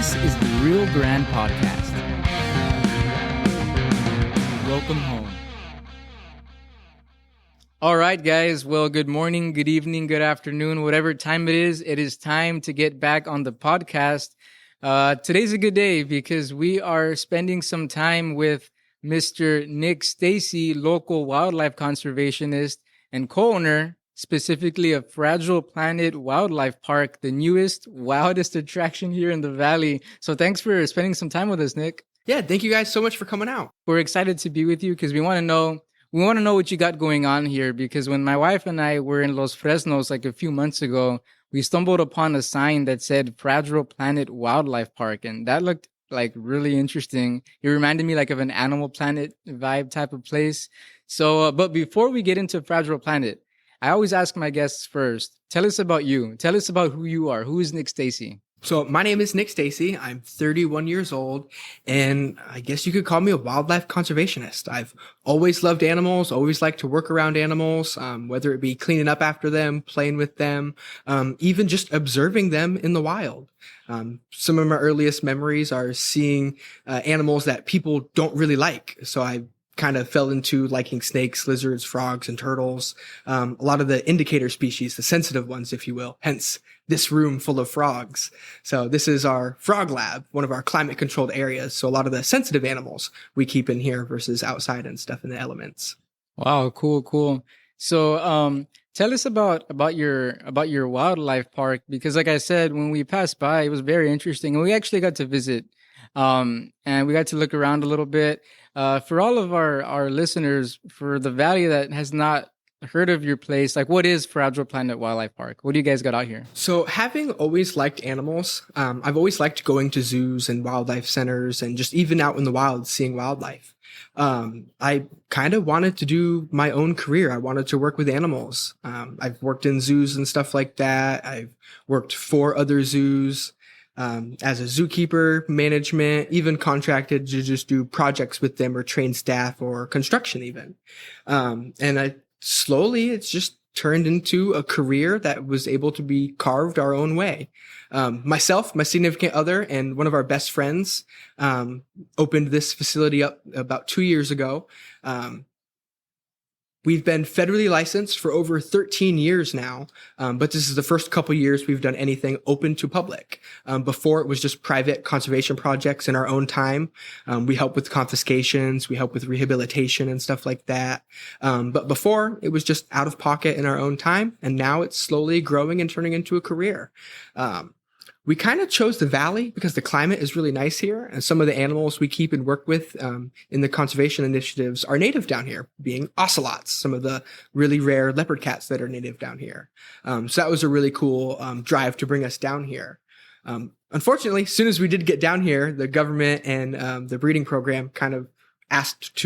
This is the Rio Grande Podcast. Welcome home. All right, guys. Well, good morning, good evening, good afternoon, whatever time it is time to get back on the podcast. Today's a good day because we are spending some time with Mr. Nick Stacey, local wildlife conservationist and co-owner, specifically of Fragile Planet Wildlife Park, the newest, wildest attraction here in the Valley. So thanks for spending some time with us, Nick. Yeah, thank you guys so much for coming out. We're excited to be with you because we want to know what you got going on here. Because when my wife and I were in Los Fresnos like a few months ago, we stumbled upon a sign that said Fragile Planet Wildlife Park, and that looked like really interesting. It reminded me like of an Animal Planet vibe type of place. So, but before we get into Fragile Planet, I always ask my guests first, tell us about you. Tell us about who you are. Who is Nick Stacey? So my name is Nick Stacey. I'm 31 years old, and I guess you could call me a wildlife conservationist. I've always loved animals, always liked to work around animals, whether it be cleaning up after them, playing with them, even just observing them in the wild. Some of my earliest memories are seeing animals that people don't really like. So I kind of fell into liking snakes, lizards, frogs, and turtles. A lot of the indicator species, the sensitive ones, if you will, hence this room full of frogs. So this is our frog lab, one of our climate controlled areas. So a lot of the sensitive animals we keep in here versus outside and stuff in the elements. Wow, cool. So tell us about your wildlife park, because like I said, when we passed by, it was very interesting, and we actually got to visit and we got to look around a little bit. For all of our listeners, for the Valley that has not heard of your place, like what is Fragile Planet Wildlife Park? What do you guys got out here? So having always liked animals, I've always liked going to zoos and wildlife centers and just even out in the wild seeing wildlife. I kind of wanted to do my own career. I wanted to work with animals. I've worked in zoos and stuff like that. I've worked for other zoos. As a zookeeper, management, even contracted to just do projects with them or train staff or construction even. And it's just turned into a career that was able to be carved our own way. Myself, my significant other, and one of our best friends, opened this facility up about 2 years ago. We've been federally licensed for over 13 years now, but this is the first couple years we've done anything open to public. Before it was just private conservation projects in our own time. We help with confiscations, we help with rehabilitation and stuff like that. But before it was just out of pocket in our own time, and now it's slowly growing and turning into a career. We kind of chose the Valley because the climate is really nice here, and some of the animals we keep and work with in the conservation initiatives are native down here, being ocelots, some of the really rare leopard cats that are native down here. So that was a really cool drive to bring us down here. Unfortunately, as soon as we did get down here, the government and the breeding program kind of asked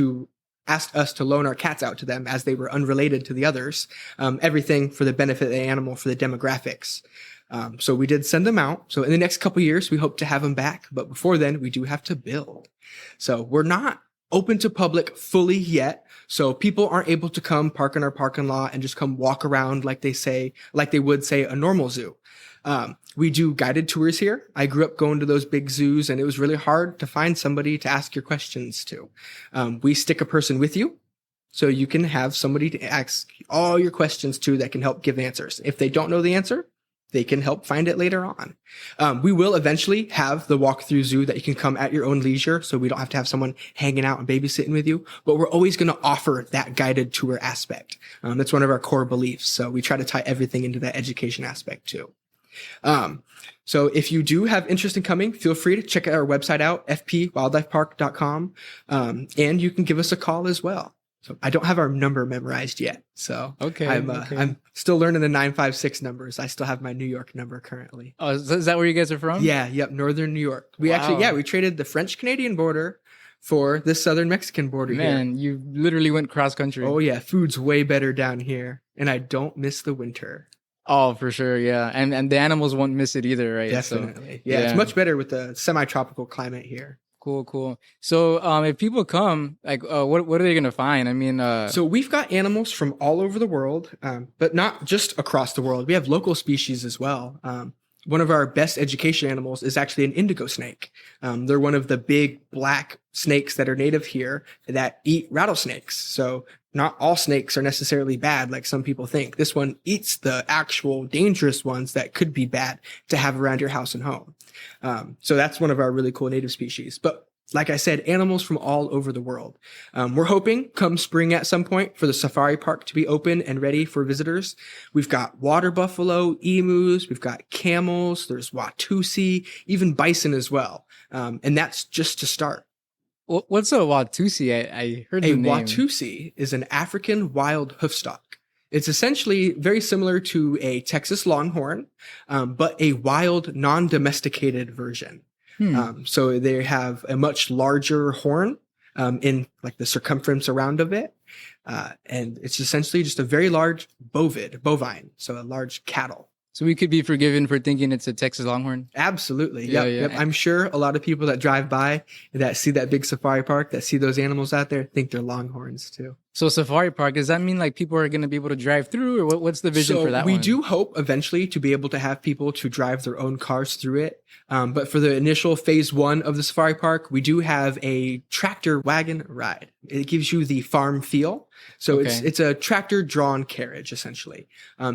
us to loan our cats out to them as they were unrelated to the others. Everything for the benefit of the animal, for the demographics. So we did send them out. So in the next couple of years, we hope to have them back. But before then, we do have to build. So we're not open to public fully yet. So people aren't able to come park in our parking lot and just come walk around like they would say a normal zoo. We do guided tours here. I grew up going to those big zoos, and it was really hard to find somebody to ask your questions to. We stick a person with you, so you can have somebody to ask all your questions to that can help give answers. If they don't know the answer, they can help find it later on. We will eventually have the walk-through zoo that you can come at your own leisure, so we don't have to have someone hanging out and babysitting with you. But we're always going to offer that guided tour aspect. That's one of our core beliefs. So we try to tie everything into that education aspect too. So if you do have interest in coming, feel free to check our website out, fpwildlifepark.com, and you can give us a call as well. So I don't have our number memorized yet. So I'm still learning the 956 numbers. I still have my New York number currently. Oh, is that where you guys are from? Yeah. Yep. Northern New York. We we traded the French-Canadian border for the Southern Mexican border here. Man, you literally went cross country. Oh yeah. Food's way better down here, and I don't miss the winter. Oh, for sure. Yeah. And the animals won't miss it either, right? Definitely. So, yeah. It's much better with the semi-tropical climate here. Cool. So, if people come, like, what are they gonna find? I mean, so we've got animals from all over the world, but not just across the world. We have local species as well. one of our best education animals is actually an indigo snake. They're one of the big black snakes that are native here that eat rattlesnakes. So not all snakes are necessarily bad like some people think. This one eats the actual dangerous ones that could be bad to have around your house and home. So that's one of our really cool native species. But like I said, animals from all over the world. We're hoping come spring at some point for the safari park to be open and ready for visitors. We've got water buffalo, emus, we've got camels, there's Watusi, even bison as well. And that's just to start. What's a Watusi? I heard the A name. Watusi is an African wild hoofstock. It's essentially very similar to a Texas Longhorn, but a wild, non-domesticated version. So they have a much larger horn in like the circumference around of it. And it's essentially just a very large bovine, so a large cattle. So we could be forgiven for thinking it's a Texas Longhorn? Absolutely. Yeah, Yep. yeah. I'm sure a lot of people that drive by that see that big safari park, that see those animals out there, think they're Longhorns too. So safari park, does that mean like people are going to be able to drive through, or what's the vision for that we one? do hope eventually to be able to have people to drive their own cars through it. But for the initial phase 1 of the safari park, we do have a tractor wagon ride. It gives you the farm feel. So Okay. it's a tractor drawn carriage essentially.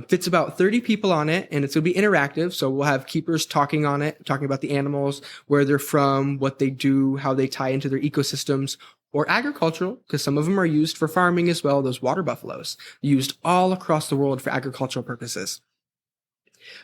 Fits about 30 people on it, and it's going to be interactive. So we'll have keepers talking on it, talking about the animals, where they're from, what they do, how they tie into their ecosystems, or agricultural, because some of them are used for farming as well. Those water buffaloes used all across the world for agricultural purposes.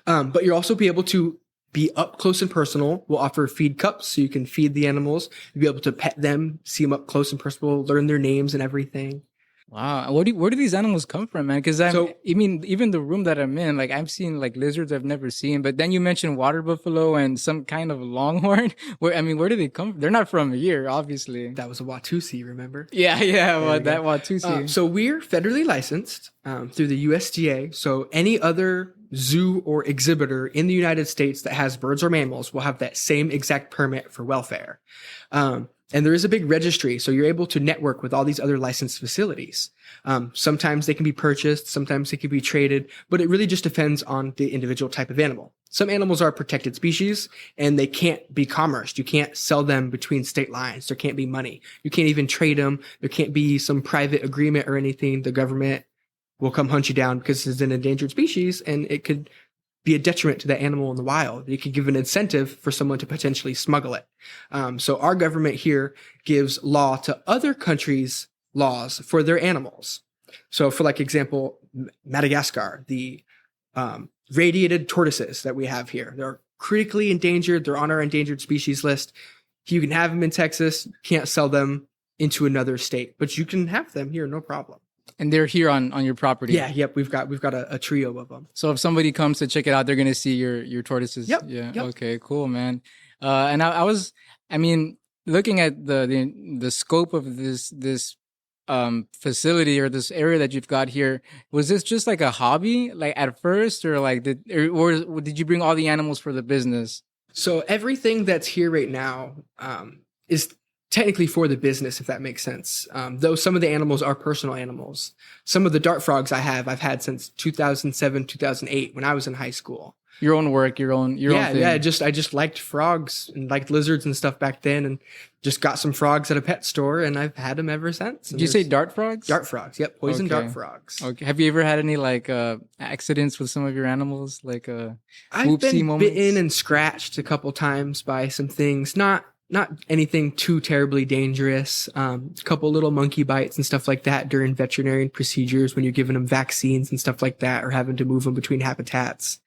But you'll also be able to be up close and personal. We'll offer feed cups so you can feed the animals. You'll be able to pet them, see them up close and personal, learn their names and everything. Wow. Where do these animals come from, man? Because I mean, even the room that I'm in, like I've seen like lizards I've never seen, but then you mentioned water buffalo and some kind of longhorn. Where do they come from? They're not from here, obviously. That was a Watusi, remember? Yeah, well, that Watusi. So we're federally licensed through the USDA. So any other zoo or exhibitor in the United States that has birds or mammals will have that same exact permit for welfare. And there is a big registry, so you're able to network with all these other licensed facilities. Sometimes they can be purchased, sometimes they can be traded, but it really just depends on the individual type of animal. Some animals are protected species, and they can't be commerced. You can't sell them between state lines. There can't be money. You can't even trade them. There can't be some private agreement or anything. The government will come hunt you down because it's an endangered species, and it could be a detriment to the animal in the wild. It could give an incentive for someone to potentially smuggle it. So our government here gives law to other countries' laws for their animals. So for like example, Madagascar, the radiated tortoises that we have here, they're critically endangered. They're on our endangered species list. You can have them in Texas, can't sell them into another state, but you can have them here, no problem. And they're here on your property. Yeah, yep. We've got a trio of them. So if somebody comes to check it out, they're gonna see your tortoises. Yep. Yeah. Yep. Okay. Cool, man. And I mean, looking at the scope of this facility or this area that you've got here, was this just like a hobby, like at first, or like did you bring all the animals for the business? So everything that's here right now is technically for the business, if that makes sense. Though some of the animals are personal animals. Some of the dart frogs I've had since 2007, 2008 when I was in high school. Your own work, your own thing. Yeah. I just liked frogs and liked lizards and stuff back then, and just got some frogs at a pet store, and I've had them ever since. Did you say dart frogs? Dart frogs. Yep. Poison Okay. dart frogs. Okay. Have you ever had any like accidents with some of your animals, like I've whoopsie been moments? bitten and scratched a couple times by some things. Not anything too terribly dangerous. A couple little monkey bites and stuff like that during veterinary procedures when you're giving them vaccines and stuff like that, or having to move them between habitats.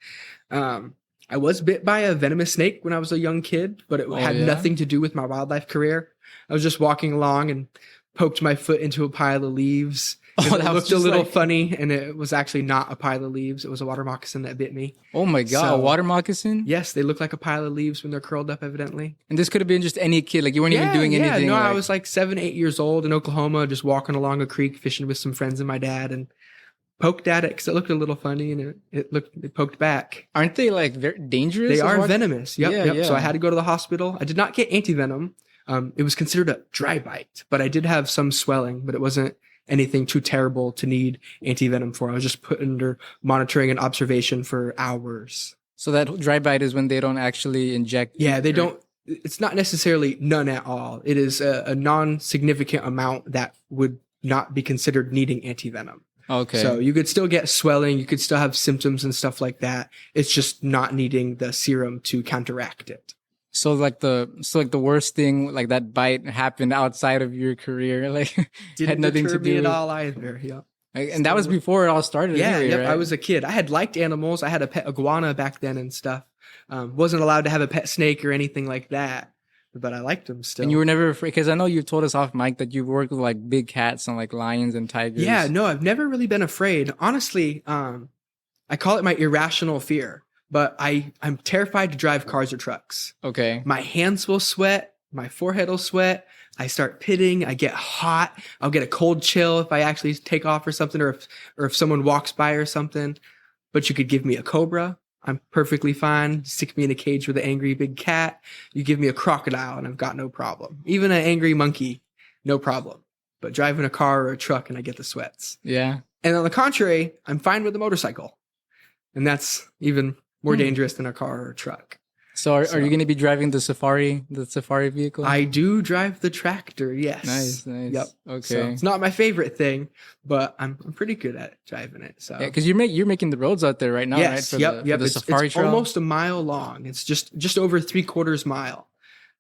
I was bit by a venomous snake when I was a young kid, but it had nothing to do with my wildlife career. I was just walking along and poked my foot into a pile of leaves. Oh, It that was looked a just little like- funny, and it was actually not a pile of leaves. It was a water moccasin that bit me. Oh my God, So- a water moccasin? Yes, they look like a pile of leaves when they're curled up, evidently. And this could have been just any kid. Like you weren't even doing anything. No, I like- was like 7, 8 years old in Oklahoma, just walking along a creek, fishing with some friends and my dad, and poked at it because it looked a little funny, and it poked back. Aren't they like very dangerous? They as are well? venomous. Yep, Yeah, yep. yeah. So I had to go to the hospital. I did not get antivenom. It was considered a dry bite, but I did have some swelling, but it wasn't anything too terrible to need antivenom for. I was just put under monitoring and observation for hours. So that dry bite is when they don't actually inject. Yeah, they right? don't. It's not necessarily none at all. It is a non-significant amount that would not be considered needing antivenom. Okay. So you could still get swelling, you could still have symptoms and stuff like that. It's just not needing the serum to counteract it. So like the worst thing, like that bite happened outside of your career, like Didn't had nothing deter to me do at with, all either. Yeah. and that was before it all started. Yeah, anyway, yep. right? I was a kid. I had liked animals. I had a pet iguana back then and stuff. Wasn't allowed to have a pet snake or anything like that, but I liked them still. And you were never afraid, because I know you told us off mic that you worked with like big cats and like lions and tigers. Yeah, no, I've never really been afraid. Honestly, I call it my irrational fear, but I'm terrified to drive cars or trucks. Okay. My hands will sweat, my forehead will sweat. I start pitting, I get hot. I'll get a cold chill if I actually take off or something, or if someone walks by or something. But you could give me a cobra, I'm perfectly fine. Stick me in a cage with an angry big cat. You give me a crocodile and I've got no problem. Even an angry monkey, no problem. But driving a car or a truck and I get the sweats. Yeah. And on the contrary, I'm fine with a motorcycle. And that's even more dangerous than a car or a truck. So are you going to be driving the safari vehicle? I do drive the tractor, yes. Nice. Yep. Okay. So it's not my favorite thing, but I'm pretty good at driving it. So Yeah, because you're making the roads out there right now, yes, right? yep. For the It's safari trail. almost a mile long. It's just over 3/4 mile.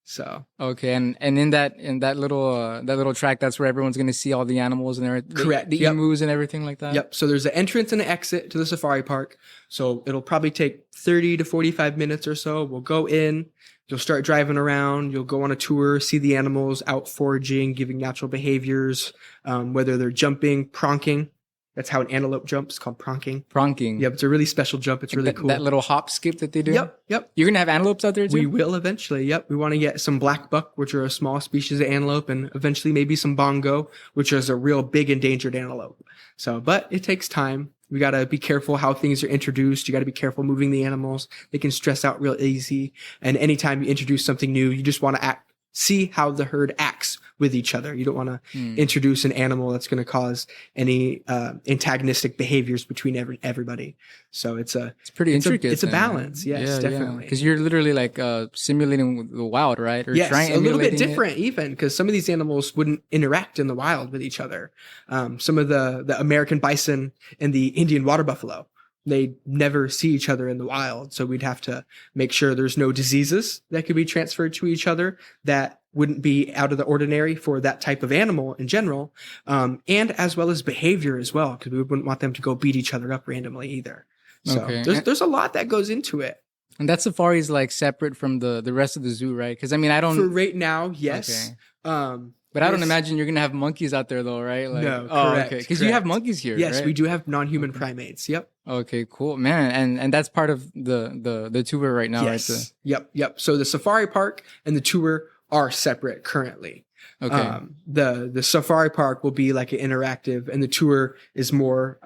So Okay, and in that little track, that's where everyone's going to see all the animals and everything. Correct, The yep. emus and everything like that. yep. So there's an entrance and an exit to the safari park. So it'll probably take 30 to 45 minutes or so. We'll go in. You'll start driving around. You'll go on a tour, see the animals out foraging, giving natural behaviors, whether they're jumping, pronking. That's how an antelope jumps, called pronking. Pronking. Yep, it's a really special jump. It's really cool. That little hop skip that they do. Yep. You're gonna have antelopes out there too. We will eventually. Yep. We want to get some black buck, which are a small species of antelope, and eventually maybe some bongo, which is a real big endangered antelope. So, but it takes time. We got to be careful how things are introduced. You got to be careful moving the animals. They can stress out real easy. And anytime you introduce something new, you just want to see how the herd acts with each other. You don't want to introduce an animal that's going to cause any antagonistic behaviors between everybody. So it's pretty intricate. It's a balance. Yes, definitely. Because you're literally like simulating the wild, right? Or yes, a little bit emulating different even, because some of these animals wouldn't interact in the wild with each other. Some of the American bison and the Indian water buffalo, they never see each other in the wild. So we'd have to make sure there's no diseases that could be transferred to each other that wouldn't be out of the ordinary for that type of animal in general. And as well as behavior as well, because we wouldn't want them to go beat each other up randomly either. So Okay. there's a lot that goes into it. And that safari is like separate from the rest of the zoo, right? Because I mean, I don't. For right now, yes. Okay. But I don't imagine you're gonna have monkeys out there, though, right? Like, No, correct. correct, Because you have correct. monkeys here. Yes, right? we do have non-human primates. Yep. Okay, cool, man. And that's part of the tour right now, Yes. right? Yep. So the safari park and the tour are separate currently. Okay. The safari park will be like an interactive, and the tour is more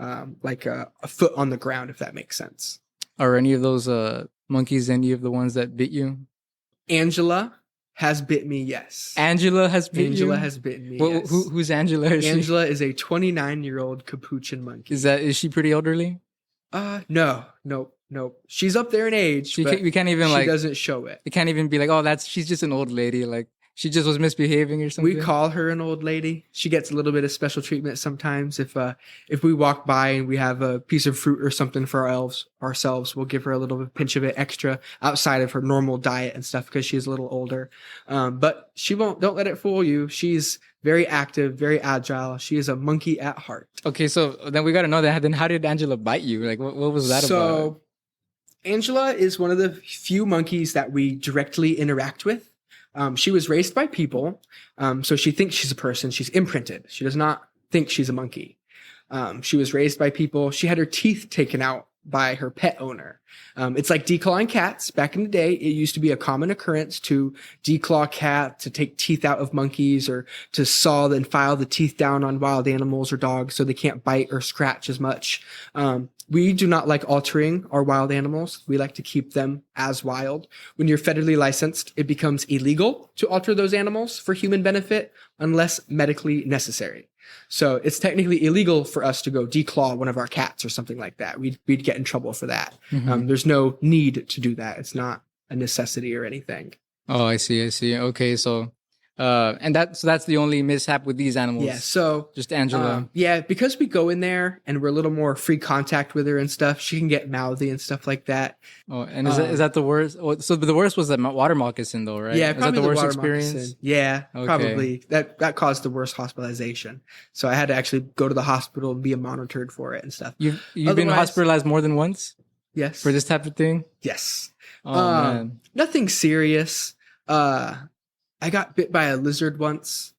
like a foot on the ground, if that makes sense. Are any of those monkeys any of the ones that bit you? Angela has bit me, yes. Angela has bit you? Angela has bitten me, Well, yes. who's Angela? Angela is a 29-year-old capuchin monkey. Is she pretty elderly? No. She's up there in age, but We can't even she like. doesn't show it. It can't even be like, oh, she's just an old lady. Like she just was misbehaving or something. We call her an old lady. She gets a little bit of special treatment sometimes. If we walk by and we have a piece of fruit or something for ourselves, we'll give her a little pinch of it extra outside of her normal diet and stuff, because she's a little older. But don't let it fool you. She's very active, very agile. She is a monkey at heart. Okay, so then we got to know that. Then how did Angela bite you? Like, what was that about? So Angela is one of the few monkeys that we directly interact with. She was raised by people, so she thinks she's a person. She's imprinted. She does not think she's a monkey. She was raised by people. She had her teeth taken out by her pet owner. It's like declawing cats. Back in the day, it used to be a common occurrence to declaw cat, to take teeth out of monkeys, or to saw and file the teeth down on wild animals or dogs so they can't bite or scratch as much. We do not like altering our wild animals. We like to keep them as wild. When you're federally licensed, it becomes illegal to alter those animals for human benefit unless medically necessary. So it's technically illegal for us to go declaw one of our cats or something like that. We'd get in trouble for that. There's no need to do that. It's not a necessity or anything. Oh, I see. I see. Okay. So, and that's the only mishap with these animals. Yeah. So just Angela. yeah, because we go in there and we're a little more free contact with her and stuff, she can get mouthy and stuff like that. Oh, and is that the worst? Oh, so the worst was the water moccasin, though, right? Yeah, is probably that the worst water experience? moccasin. Yeah, Okay. probably that caused the worst hospitalization. So I had to actually go to the hospital and be monitored for it and stuff. You've been hospitalized more than once Yes. for this type of thing? Yes. Oh man. Nothing serious. I got bit by a lizard once,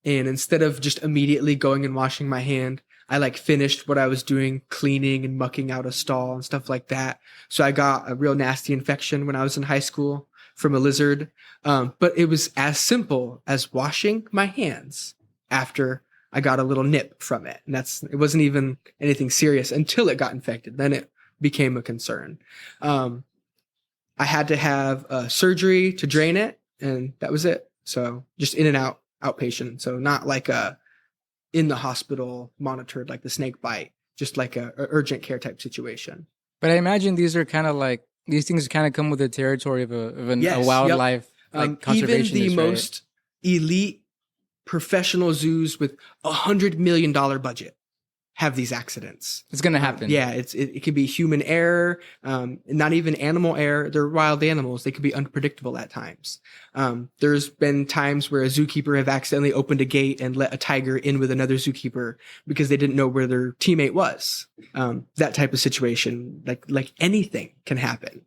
and instead of just immediately going and washing my hand, I finished what I was doing, cleaning and mucking out a stall and stuff like that. So I got a real nasty infection when I was in high school from a lizard. But it was as simple as washing my hands after I got a little nip from it. And it wasn't even anything serious until it got infected. Then it became a concern. I had to have surgery to drain it, and that was it. So just in and out, outpatient. So not in the hospital monitored like the snake bite, just like a urgent care type situation. But I imagine these are kind of these things kind of come with the territory of a wildlife conservationist, even the right? most elite professional zoos with $100 million budget have these accidents. It's gonna happen. Yeah, it can be human error, not even animal error. They're wild animals. They can be unpredictable at times. There's been times where a zookeeper have accidentally opened a gate and let a tiger in with another zookeeper because they didn't know where their teammate was. That type of situation, like anything can happen.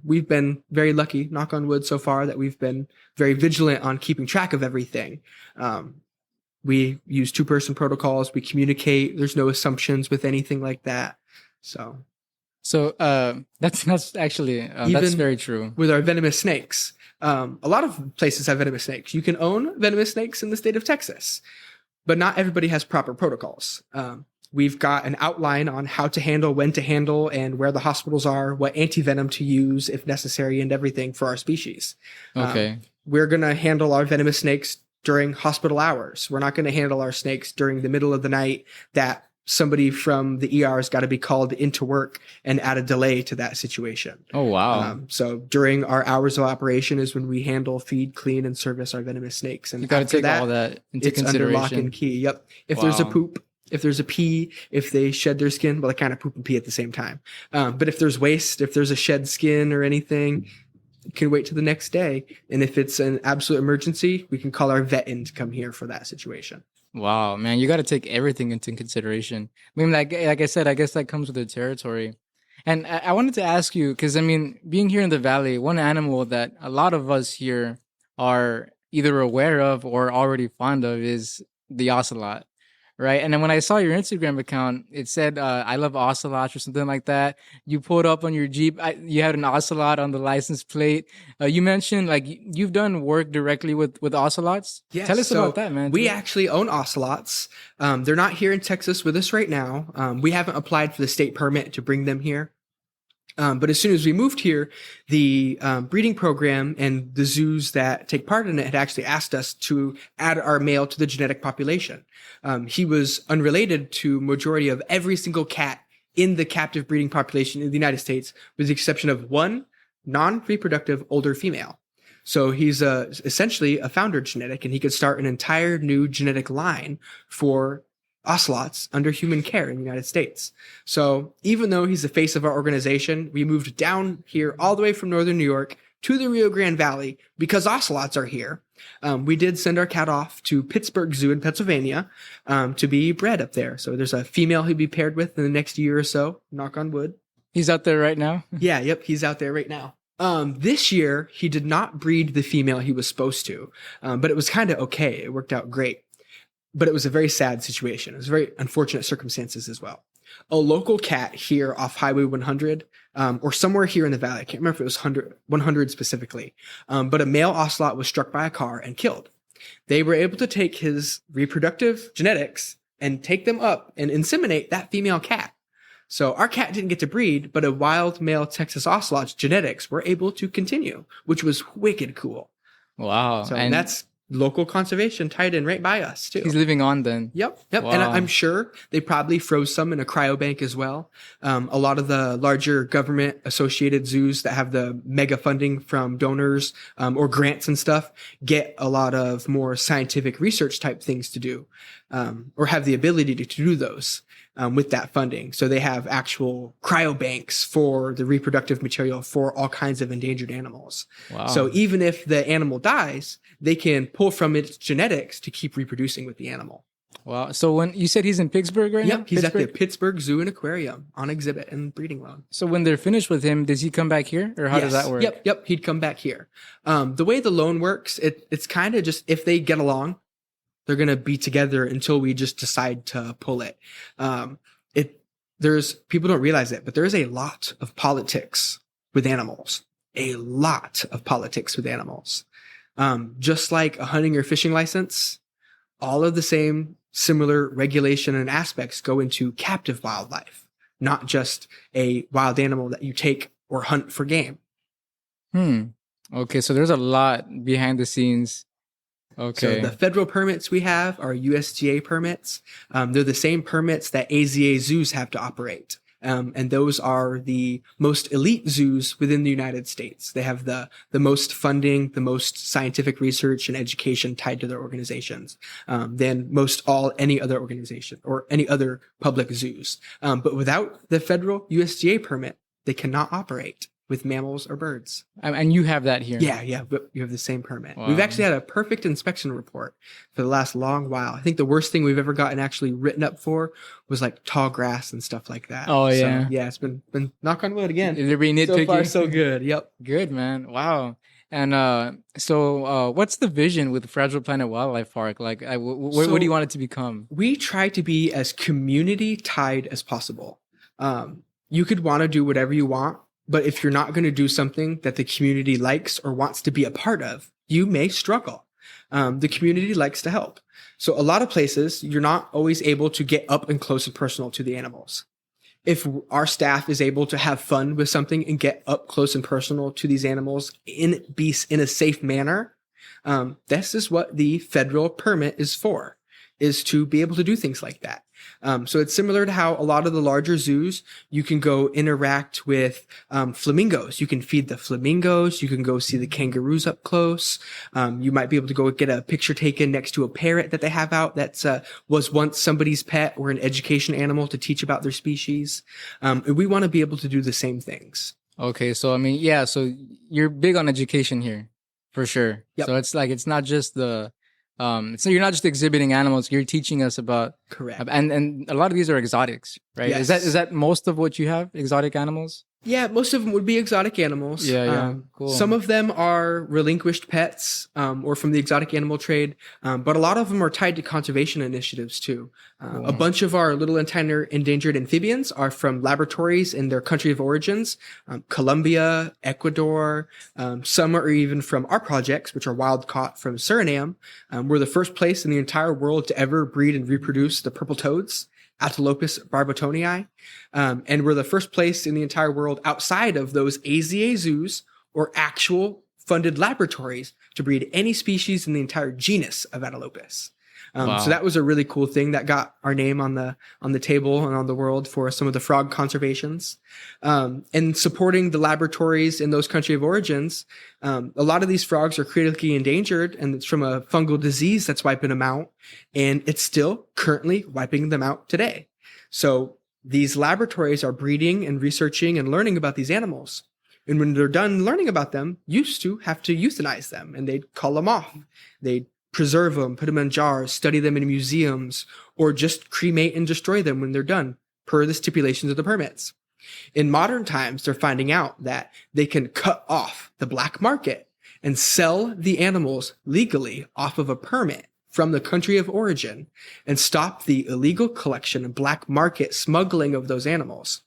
We've been very lucky, knock on wood, so far that we've been very vigilant on keeping track of everything. We use 2-person protocols. We communicate. There's no assumptions with anything like that. So that's actually that's very true. With our venomous snakes, a lot of places have venomous snakes. You can own venomous snakes in the state of Texas, but not everybody has proper protocols. We've got an outline on how to handle, when to handle, and where the hospitals are, what antivenom to use if necessary, and everything for our species. Okay. We're going to handle our venomous snakes during hospital hours. We're not going to handle our snakes during the middle of the night that somebody from the ER has got to be called into work and add a delay to that situation. Oh, wow. So during our hours of operation is when we handle, feed, clean, and service our venomous snakes. And you got to take all that into consideration. Under lock and key. Yep. If there's a poop, if there's a pee, if they shed their skin, well, they kind of poop and pee at the same time. But if there's waste, if there's a shed skin or anything, can wait till the next day. And if it's an absolute emergency, we can call our vet in to come here for that situation. Wow, man, you got to take everything into consideration. I mean, like I said, I guess that comes with the territory. And I wanted to ask you, because I mean, being here in the Valley, one animal that a lot of us here are either aware of or already fond of is the ocelot. Right. And then when I saw your Instagram account, it said, I love ocelots or something like that. You pulled up on your Jeep. You had an ocelot on the license plate. You mentioned you've done work directly with ocelots. Yes. Tell us about that, man. We actually own ocelots. They're not here in Texas with us right now. We haven't applied for the state permit to bring them here. But as soon as we moved here, the breeding program and the zoos that take part in it had actually asked us to add our male to the genetic population. He was unrelated to majority of every single cat in the captive breeding population in the United States, with the exception of one non-reproductive older female. So he's essentially a founder genetic, and he could start an entire new genetic line for ocelots under human care in the United States. So even though he's the face of our organization, we moved down here all the way from northern New York to the Rio Grande Valley because ocelots are here. We did send our cat off to Pittsburgh Zoo in Pennsylvania to be bred up there. So there's a female he'd be paired with in the next year or so, knock on wood. He's out there right now? Yeah, yep, he's out there right now. This year, he did not breed the female he was supposed to, but it was kind of okay. It worked out great. But it was a very sad situation. It was very unfortunate circumstances as well. A local cat here off Highway 100, or somewhere here in the valley, I can't remember if it was 100 specifically, but a male ocelot was struck by a car and killed. They were able to take his reproductive genetics and take them up and inseminate that female cat. So our cat didn't get to breed, but a wild male Texas ocelot's genetics were able to continue, which was wicked cool. Wow. So and that's local conservation tied in right by us too. He's living on then. Yep. Wow. And I'm sure they probably froze some in a cryobank as well. A lot of the larger government associated zoos that have the mega funding from donors or grants and stuff get a lot of more scientific research type things to do or have the ability to do those with that funding. So they have actual cryobanks for the reproductive material for all kinds of endangered animals. Wow. So even if the animal dies, they can pull from its genetics to keep reproducing with the animal. Wow. So when you said he's in Pittsburgh right now? Yep, he's at the Pittsburgh Zoo and Aquarium on exhibit and breeding loan. So when they're finished with him, does he come back here, or how does that work? Yep, he'd come back here. The way the loan works, it's kind of just if they get along, they're going to be together until we just decide to pull it. There's people don't realize it, but there is a lot of politics with animals. A lot of politics with animals. Just like a hunting or fishing license, all of the same similar regulation and aspects go into captive wildlife, not just a wild animal that you take or hunt for game. Okay, so there's a lot behind the scenes. Okay. So the federal permits we have are USDA permits. They're the same permits that AZA zoos have to operate. And those are the most elite zoos within the United States. They have the most funding, the most scientific research and education tied to their organizations than any other organization or any other public zoos. But without the federal USDA permit, they cannot operate with mammals or birds. And you have that here? Yeah, but you have the same permit. Wow. We've actually had a perfect inspection report for the last long while. I think the worst thing we've ever gotten actually written up for was like tall grass and stuff like that. Oh, yeah. So, yeah, it's been knock on wood again. They're being nitpicky. So far, so good. Yep. Good, man. Wow. And so what's the vision with Fragile Planet Wildlife Park? Like, what do you want it to become? We try to be as community tied as possible. You could want to do whatever you want, but if you're not going to do something that the community likes or wants to be a part of, you may struggle. The community likes to help. So a lot of places, you're not always able to get up and close and personal to the animals. If our staff is able to have fun with something and get up close and personal to these animals in a safe manner, this is what the federal permit is for, is to be able to do things like that. So it's similar to how a lot of the larger zoos, you can go interact with flamingos. You can feed the flamingos. You can go see the kangaroos up close. You might be able to go get a picture taken next to a parrot that they have out that was once somebody's pet or an education animal to teach about their species. And we want to be able to do the same things. Okay, so I mean, yeah, so you're big on education here, for sure. Yep. So it's like, it's not just so you're not just exhibiting animals, you're teaching us about. Correct. And a lot of these are exotics, right? Yes. Is that most of what you have, exotic animals? Yeah, most of them would be exotic animals. Yeah, cool. Some of them are relinquished pets or from the exotic animal trade, but a lot of them are tied to conservation initiatives too. Cool. A bunch of our little and tiny endangered amphibians are from laboratories in their country of origins, Colombia, Ecuador. Some are even from our projects, which are wild caught from Suriname. We're the first place in the entire world to ever breed and reproduce the purple toads, Atelopus barbotonii. And we're the first place in the entire world outside of those AZA zoos or actual funded laboratories to breed any species in the entire genus of Atelopus. Wow. So that was a really cool thing that got our name on the table and on the world for some of the frog conservations. And supporting the laboratories in those country of origins, a lot of these frogs are critically endangered, and it's from a fungal disease that's wiping them out, and it's still currently wiping them out today. So these laboratories are breeding and researching and learning about these animals. And when they're done learning about them, used to have to euthanize them, and they'd call them off. They'd preserve them, put them in jars, study them in museums, or just cremate and destroy them when they're done, per the stipulations of the permits. In modern times, they're finding out that they can cut off the black market and sell the animals legally off of a permit from the country of origin and stop the illegal collection and black market smuggling of those animals,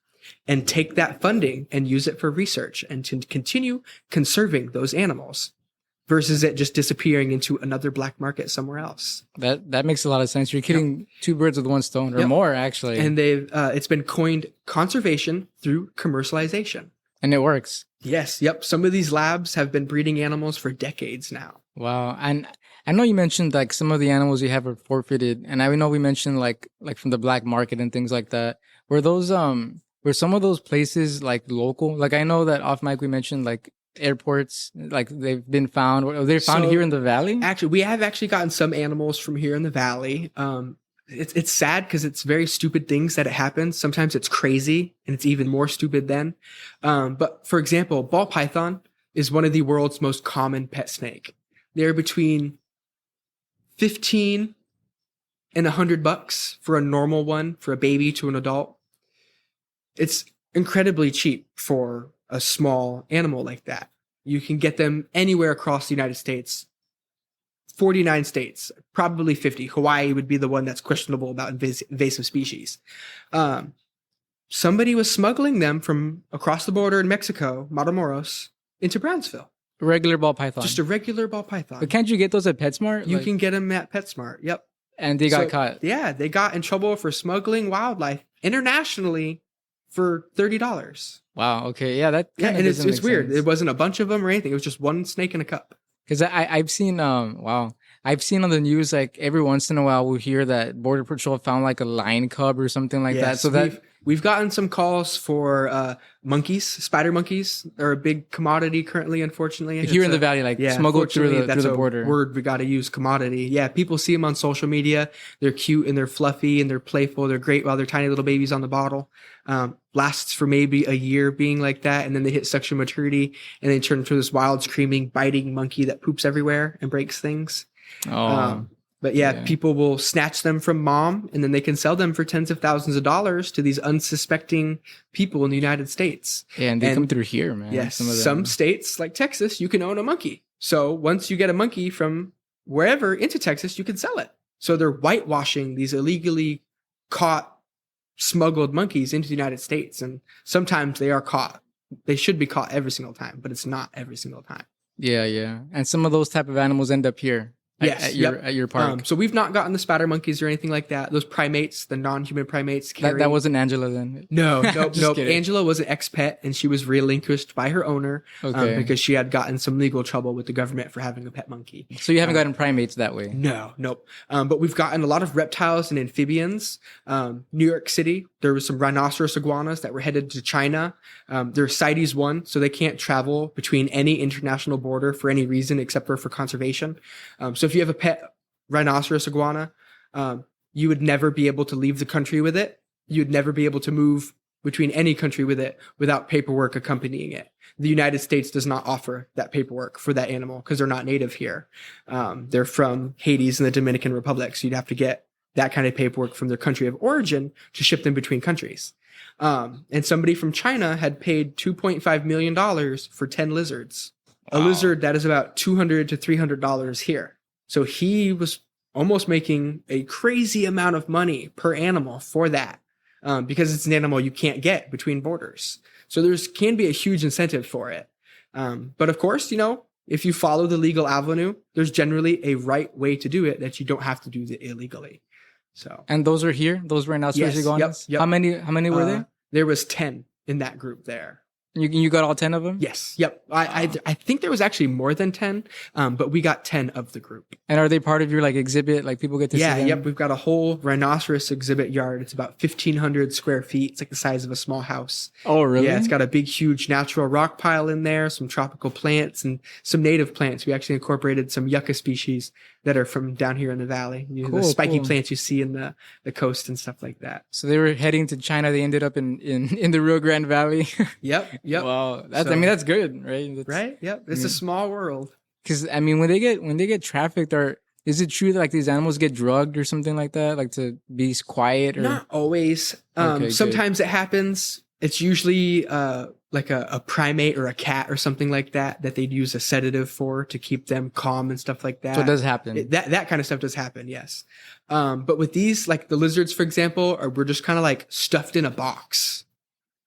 and take that funding and use it for research and to continue conserving those animals, versus it just disappearing into another black market somewhere else. That makes a lot of sense. You're killing two birds with one stone, or more, actually. And it's been coined conservation through commercialization. And it works. Yes. Yep. Some of these labs have been breeding animals for decades now. Wow. And I know you mentioned like some of the animals you have are forfeited, and I know we mentioned like from the black market and things like that. Were those were some of those places like local? Like I know that off mic we mentioned like airports, like they've been found. Or they're found So here in the valley. actually, we have actually gotten some animals from here in the valley. It's sad because it's very stupid things that it happens. Sometimes it's crazy and it's even more stupid then. But for example, ball python is one of the world's most common pet snake. They're between 15 and $100 for a normal one, for a baby to an adult. It's incredibly cheap for a small animal like that. You can get them anywhere across the United States. 49 states, probably 50. Hawaii would be the one that's questionable about invasive species. Somebody was smuggling them from across the border in Mexico, Matamoros, into Brownsville. A regular ball python. Just a regular ball python. But can't you get those at PetSmart? You can get them at PetSmart. Yep. And they got caught. Yeah, they got in trouble for smuggling wildlife internationally for $30. Wow. Okay. Yeah. That. And it's weird. Sense. It wasn't a bunch of them or anything. It was just one snake in a cup. Because I've seen I've seen on the news like every once in a while we'll hear that Border Patrol found like a lion cub or something like that. So we've gotten some calls for monkeys, spider monkeys are a big commodity currently, unfortunately. Here in the valley, like smuggled through the border. Word we got to use, commodity. Yeah, people see them on social media. They're cute and they're fluffy and they're playful. They're great while they're tiny little babies on the bottle. Lasts for maybe a year being like that, and then they hit sexual maturity and they turn into this wild, screaming, biting monkey that poops everywhere and breaks things. But yeah, people will snatch them from mom and then they can sell them for tens of thousands of dollars to these unsuspecting people in the United States. Yeah, and they come through here, man. Yes, some states like Texas, you can own a monkey. So once you get a monkey from wherever into Texas, you can sell it. So they're whitewashing these illegally caught, smuggled monkeys into the United States. And sometimes they are caught. They should be caught every single time, but it's not every single time. Yeah, yeah. And some of those type of animals end up here. At your park. So we've not gotten the spider monkeys or anything like that. Those primates, the non-human primates. That wasn't Angela then? No. Angela was an ex-pet and she was relinquished by her owner because she had gotten some legal trouble with the government for having a pet monkey. So you haven't gotten primates that way? No, nope. But we've gotten a lot of reptiles and amphibians. New York City, there was some rhinoceros iguanas that were headed to China. They're CITES 1, so they can't travel between any international border for any reason except for conservation. So if you have a pet rhinoceros iguana, you would never be able to leave the country with it. You'd never be able to move between any country with it without paperwork accompanying it. The United States does not offer that paperwork for that animal because they're not native here. They're from Haiti and the Dominican Republic, so you'd have to get that kind of paperwork from their country of origin to ship them between countries. And somebody from China had paid $2.5 million for 10 lizards. Wow. A lizard that is about $200 to $300 here. So he was almost making a crazy amount of money per animal for that because it's an animal you can't get between borders. So can be a huge incentive for it. But of course, if you follow the legal avenue, there's generally a right way to do it that you don't have to do it illegally. So. And those are here? Those rhinoceros iguanas? Yep. How many were there? There was 10 in that group there. You got all 10 of them? Yes. Yep. I think there was actually more than 10, but we got 10 of the group. And are they part of your exhibit? Like people get to see them? Yep. We've got a whole rhinoceros exhibit yard. It's about 1,500 square feet. It's like the size of a small house. Oh, really? Yeah. It's got a big, huge natural rock pile in there, some tropical plants and some native plants. We actually incorporated some yucca species that are from down here in the valley. The spiky plants you see in the coast and stuff like that. So they were heading to China. They ended up in the Rio Grande Valley. Yep. Wow. That's good, right? Right? Yep. It's a small world. Because when they get trafficked, is it true that these animals get drugged or something like that, like to be quiet? Or not always. Sometimes it happens. It's usually like a primate or a cat or something like that they'd use a sedative for to keep them calm and stuff like that. So it does happen. That kind of stuff does happen, yes. But with these, like the lizards, for example, we're just kind of stuffed in a box,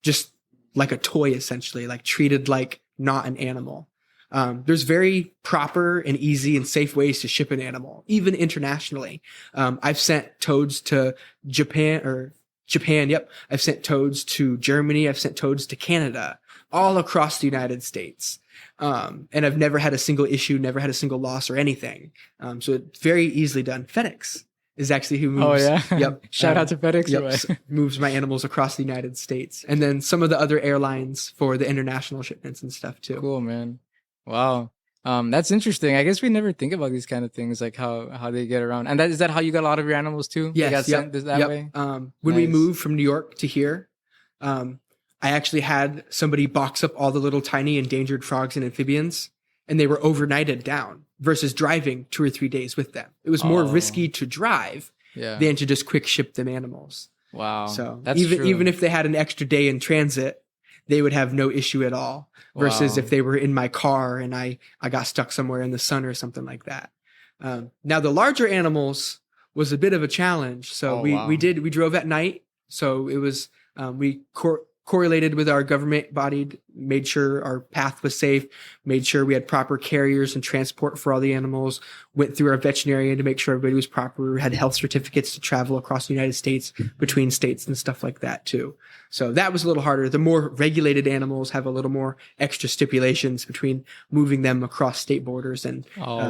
just like a toy, essentially, treated like not an animal. There's very proper and easy and safe ways to ship an animal, even internationally. I've sent toads to Japan. Yep. I've sent toads to Germany. I've sent toads to Canada. all across the United States. And I've never had a single issue, never had a single loss or anything. So it's very easily done. FedEx is actually who moves. Oh, yeah. Yep. Shout out to FedEx. Yep. Moves my animals across the United States. And then some of the other airlines for the international shipments and stuff too. Cool, man. Wow. That's interesting. I guess we never think about these kind of things, like how they get around. And is that how you got a lot of your animals too? Yes. They got sent that way? When we moved from New York to here, I actually had somebody box up all the little tiny endangered frogs and amphibians, and they were overnighted down versus driving 2 or 3 days with them. It was more risky to drive than to just quick ship them animals. Wow. So that's even if they had an extra day in transit, they would have no issue at all. Versus if they were in my car and I got stuck somewhere in the sun or something like that. Now the larger animals was a bit of a challenge. So we drove at night. So it was, we correlated with our government body, made sure our path was safe, made sure we had proper carriers and transport for all the animals, went through our veterinarian to make sure everybody was proper, had health certificates to travel across the United States, between states and stuff like that too. So that was a little harder. The more regulated animals have a little more extra stipulations between moving them across state borders and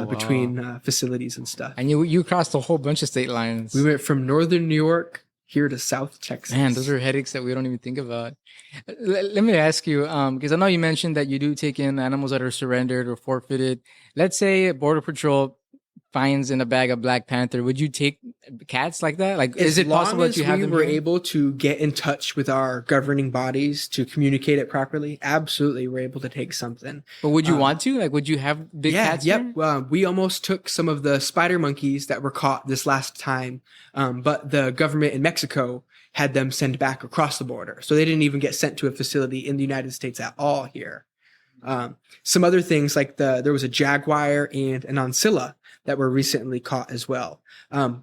between facilities and stuff. And you crossed a whole bunch of state lines. We went from northern New York here to South Texas. Man, those are headaches that we don't even think about. Let me ask you, because I know you mentioned that you do take in animals that are surrendered or forfeited. Let's say Border Patrol finds in a bag a Black Panther. Would you take cats like that? Like, is it possible that you have them? We were able to get in touch with our governing bodies to communicate it properly. Absolutely, we're able to take something. But would you want to? Like, would you have big cats? Yep. We almost took some of the spider monkeys that were caught this last time, but the government in Mexico had them sent back across the border, so they didn't even get sent to a facility in the United States at all here. Some other things like there was a jaguar and an oncilla that were recently caught as well.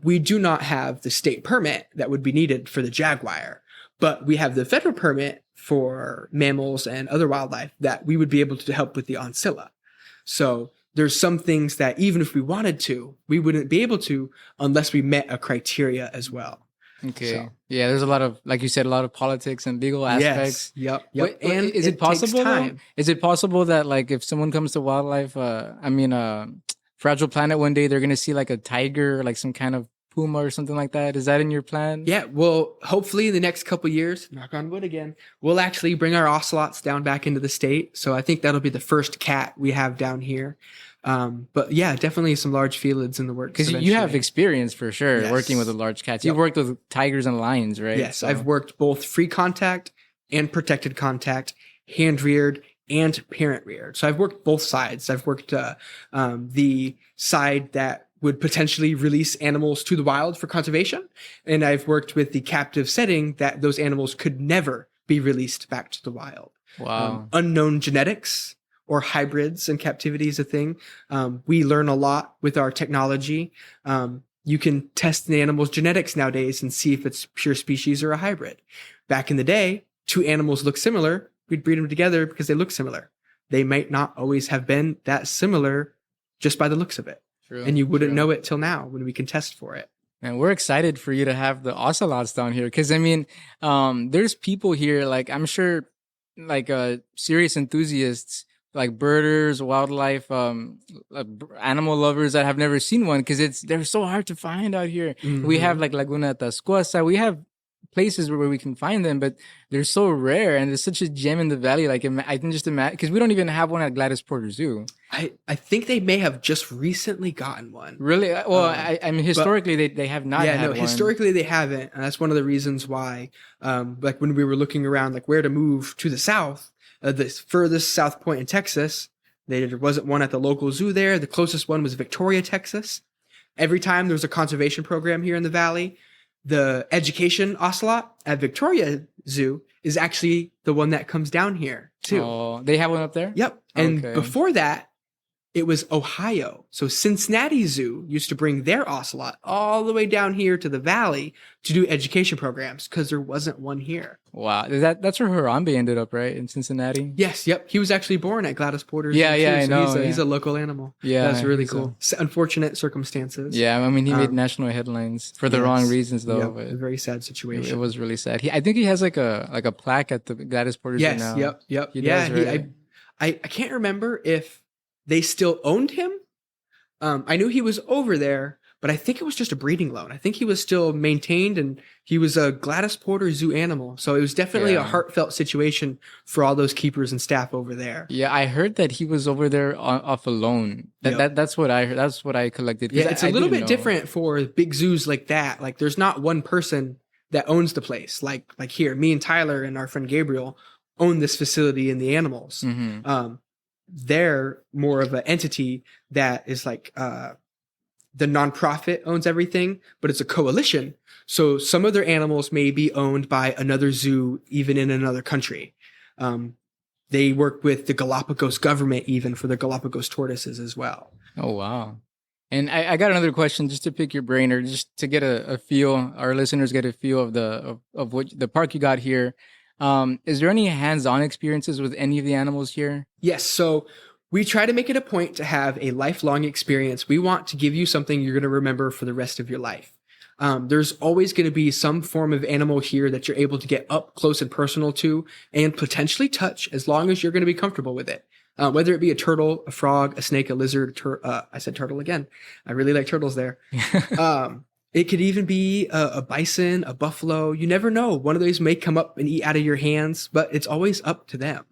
We do not have the state permit that would be needed for the jaguar, but we have the federal permit for mammals and other wildlife that we would be able to help with the oncilla. So there's some things that even if we wanted to, we wouldn't be able to unless we met a criteria as well. Okay. So. Yeah, there's a lot of, like you said, a lot of politics and legal aspects. Yep. And is it possible? Is it possible that, like, if someone comes to wildlife, Fragile Planet one day, they're gonna see like a tiger, like some kind of puma or something like that? Is that in your plan? Yeah. Well, hopefully in the next couple of years, knock on wood again, we'll actually bring our ocelots down back into the state. So I think that'll be the first cat we have down here. But yeah, definitely some large felids in the works. Because you have experience for sure working with the large cats. You've worked with tigers and lions, right? Yes, so. I've worked both free contact and protected contact, hand reared and parent reared. So I've worked both sides. I've worked the side that would potentially release animals to the wild for conservation, and I've worked with the captive setting that those animals could never be released back to the wild. Wow. Unknown genetics or hybrids in captivity is a thing. We learn a lot with our technology. You can test an animal's genetics nowadays and see if it's pure species or a hybrid. Back in the day, two animals look similar. We'd breed them together because they look similar. They might not always have been that similar just by the looks of it. True, and you wouldn't know it till now when we can test for it. And we're excited for you to have the ocelots down here. Because, I mean, there's people here, like, I'm sure, like, serious enthusiasts, like birders, wildlife, animal lovers that have never seen one, because they're so hard to find out here. Mm-hmm. We have like Laguna Tascosa. We have places where we can find them, but they're so rare, and it's such a gem in the valley. Like, I can just imagine, because we don't even have one at Gladys Porter Zoo. I think they may have just recently gotten one. Really? Well, I mean, historically they have not. Yeah, had one. Historically they haven't, and that's one of the reasons why. Like when we were looking around, like where to move to the south. The furthest south point in Texas, there wasn't one at the local zoo there. The closest one was Victoria, Texas. Every time there was a conservation program here in the valley, the education ocelot at Victoria Zoo is actually the one that comes down here too. Oh, they have one up there? Yep. And before that, It was Ohio. So Cincinnati Zoo used to bring their ocelot all the way down here to the valley to do education programs because there wasn't one here. Wow. That's where Harambe ended up, right? In Cincinnati? Yes, yep. He was actually born at Gladys Porter's Yeah, Zoo, yeah, I so know. he's a local animal. Yeah, That's really he's cool. Unfortunate circumstances. Yeah, I mean, he made national headlines for the wrong reasons, though. Yep, a very sad situation. It was really sad. I think he has like a plaque at the Gladys Porter's Yes, now. yep. He Yeah, does, right? I can't remember if they still owned him. I knew he was over there, but I think it was just a breeding loan. I think he was still maintained, and he was a Gladys Porter zoo animal. So it was definitely a heartfelt situation for all those keepers and staff over there. Yeah, I heard that he was over there off a loan. That's what I heard. That's what I collected. Yeah, it's a little bit different for big zoos like that. Like, there's not one person that owns the place. Like here, me and Tyler and our friend Gabriel own this facility and the animals. Mm-hmm. They're more of an entity that is like the nonprofit owns everything, but it's a coalition. So some of their animals may be owned by another zoo, even in another country. They work with the Galapagos government, even for the Galapagos tortoises as well. Oh, wow. And I got another question just to pick your brain, or just to get a feel, our listeners get a feel of what the park you got here. Is there any hands-on experiences with any of the animals here? Yes. So we try to make it a point to have a lifelong experience. We want to give you something you're going to remember for the rest of your life. There's always going to be some form of animal here that you're able to get up close and personal to and potentially touch, as long as you're going to be comfortable with it. Whether it be a turtle, a frog, a snake, a lizard, I said turtle again. I really like turtles there. It could even be a bison, a buffalo. You never know. One of those may come up and eat out of your hands, but it's always up to them.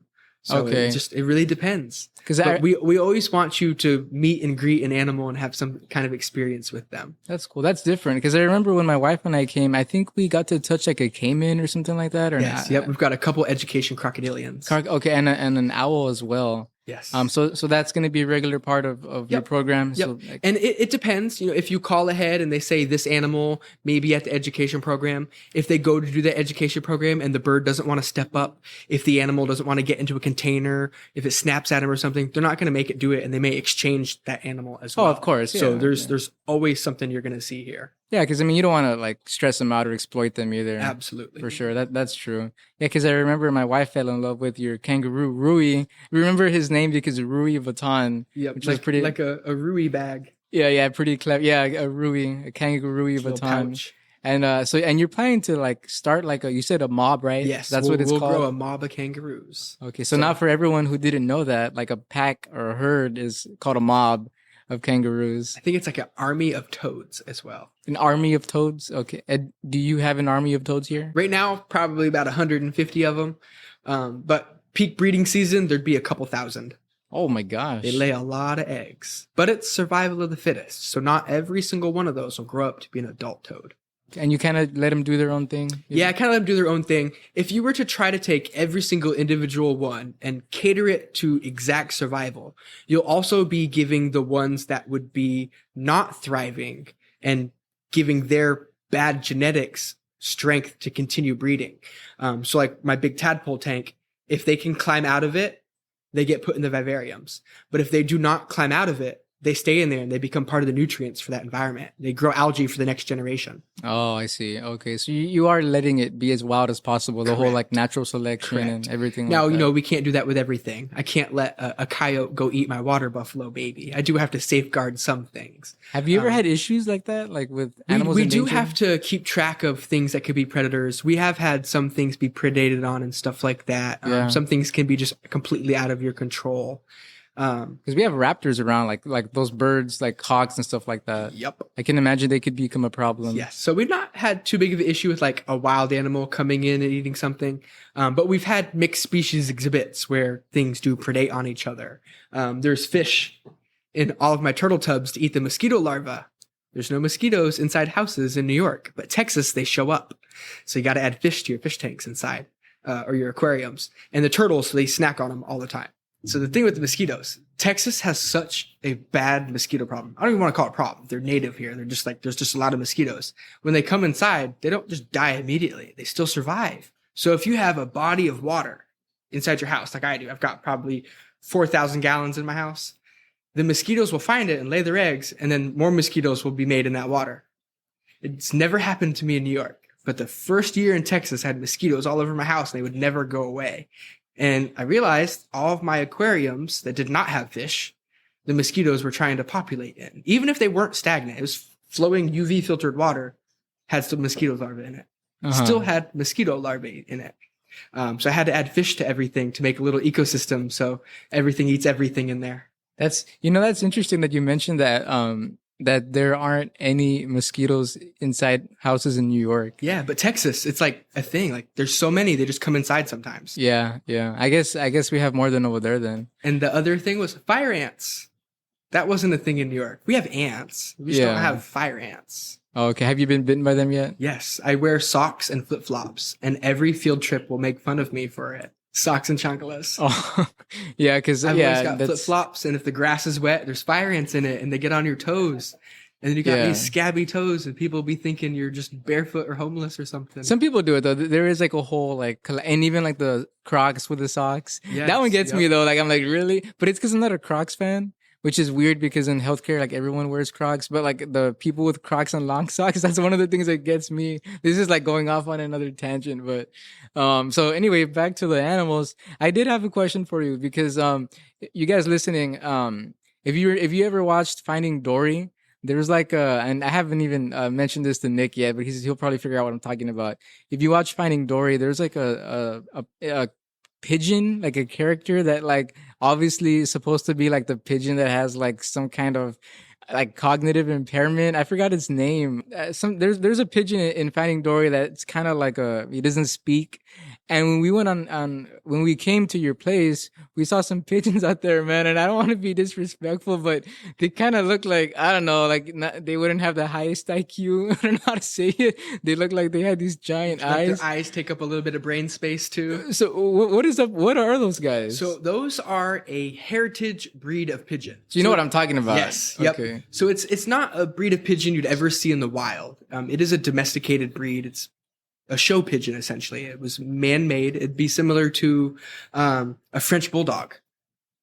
So it really depends. But we always want you to meet and greet an animal and have some kind of experience with them. That's cool. That's different. Because I remember when my wife and I came, I think we got to touch like a caiman or something like that. Or yes, yep. We've got a couple education crocodilians. Okay, and an owl as well. Yes. So that's going to be a regular part of your program. Yep. So, and it depends. You know, if you call ahead and they say this animal may be at the education program, if they go to do the education program and the bird doesn't want to step up, if the animal doesn't want to get into a container, if it snaps at him or something, they're not going to make it do it, and they may exchange that animal as well. Oh, of course. Yeah, so there's always something you're going to see here. Yeah, because I mean, you don't want to like stress them out or exploit them either. Absolutely, for sure. That's true. Yeah, because I remember my wife fell in love with your kangaroo Rui. Remember his name because Rui Vuitton. Yeah, which was pretty like a Rui bag. Yeah, pretty clever. Yeah, a kangaroo Rui Vuitton. And you're planning to like start like you said a mob, right? Yes, that's what it's called. We'll grow a mob of kangaroos. Okay, so now for everyone who didn't know that, like a pack or a herd is called a mob of kangaroos. I think it's like an army of toads as well. An army of toads? Okay. Do you have an army of toads here? Right now, probably about 150 of them. But peak breeding season, there'd be a couple thousand. Oh my gosh. They lay a lot of eggs. But it's survival of the fittest. So not every single one of those will grow up to be an adult toad. And you kind of let them do their own thing? Yeah, I kind of let them do their own thing. If you were to try to take every single individual one and cater it to exact survival, you'll also be giving the ones that would be not thriving and giving their bad genetics strength to continue breeding. So like my big tadpole tank, if they can climb out of it, they get put in the vivariums. But if they do not climb out of it, they stay in there and they become part of the nutrients for that environment. They grow algae for the next generation. Oh, I see. Okay. So you are letting it be as wild as possible, the whole like natural selection and everything. Now, like that. We can't do that with everything. I can't let a coyote go eat my water buffalo baby. I do have to safeguard some things. Have you ever had issues like that? Like with animals we in do danger? have to keep track of things that could be predators. We have had some things be predated on and stuff like that. Some things can be just completely out of your control. Because we have raptors around, like those birds, like hawks and stuff like that. Yep. I can imagine they could become a problem. Yes. So we've not had too big of an issue with like a wild animal coming in and eating something. But we've had mixed species exhibits where things do predate on each other. There's fish in all of my turtle tubs to eat the mosquito larvae. There's no mosquitoes inside houses in New York, but Texas, they show up. So you got to add fish to your fish tanks inside, or your aquariums. And the turtles, so they snack on them all the time. So the thing with the mosquitoes, Texas has such a bad mosquito problem. I don't even want to call it a problem. They're native here. They're just like, there's just a lot of mosquitoes. When they come inside, they don't just die immediately. They still survive. So if you have a body of water inside your house, like I do, I've got probably 4,000 gallons in my house. the mosquitoes will find it and lay their eggs, and then more mosquitoes will be made in that water. It's never happened to me in New York, but the first year in Texas, I had mosquitoes all over my house and they would never go away. And I realized all of my aquariums that did not have fish, the mosquitoes were trying to populate in. Even if they weren't stagnant, it was flowing UV filtered water, had some mosquito larvae in it. Still had mosquito larvae in it. So I had to add fish to everything to make a little ecosystem so everything eats everything in there. That's interesting that you mentioned that that there aren't any mosquitoes inside houses in New York. Yeah, but Texas, it's like a thing. Like there's so many, they just come inside sometimes. Yeah. I guess we have more than over there then. And the other thing was fire ants. That wasn't a thing in New York. We have ants. We just don't have fire ants. Oh, okay. Have you been bitten by them yet? Yes. I wear socks and flip-flops, and every field trip will make fun of me for it. Socks and chanclas. Oh, yeah, because I've always got flip-flops, and if the grass is wet, there's fire ants in it, and they get on your toes. And then you got these scabby toes, and people will be thinking you're just barefoot or homeless or something. Some people do it, though. There is like a whole, like, and even like the Crocs with the socks. Yes, that one gets me, though. Like, I'm like, really? But it's because I'm not a Crocs fan. Which is weird because in healthcare, like everyone wears Crocs, but like the people with Crocs and long socks, that's one of the things that gets me. This is like going off on another tangent, but, so anyway, back to the animals. I did have a question for you because, you guys listening, if you ever watched Finding Dory, there's like and I haven't even mentioned this to Nick yet, but he'll probably figure out what I'm talking about. If you watch Finding Dory, there's like a pigeon, like a character that like obviously is supposed to be like the pigeon that has like some kind of like cognitive impairment. I forgot its name. There's a pigeon in Finding Dory that's kind of like he doesn't speak. And when we went when we came to your place, we saw some pigeons out there, man. And I don't want to be disrespectful, but they kind of look like, I don't know, like they wouldn't have the highest IQ. I don't know how to say it. They look like they had these giant eyes. Their eyes take up a little bit of brain space too. So what is up? What are those guys? So those are a heritage breed of pigeon. So you know what I'm talking about? Yes. Yep. Okay. So it's not a breed of pigeon you'd ever see in the wild. It is a domesticated breed. It's a show pigeon, essentially. It was man-made. It'd be similar to a French bulldog.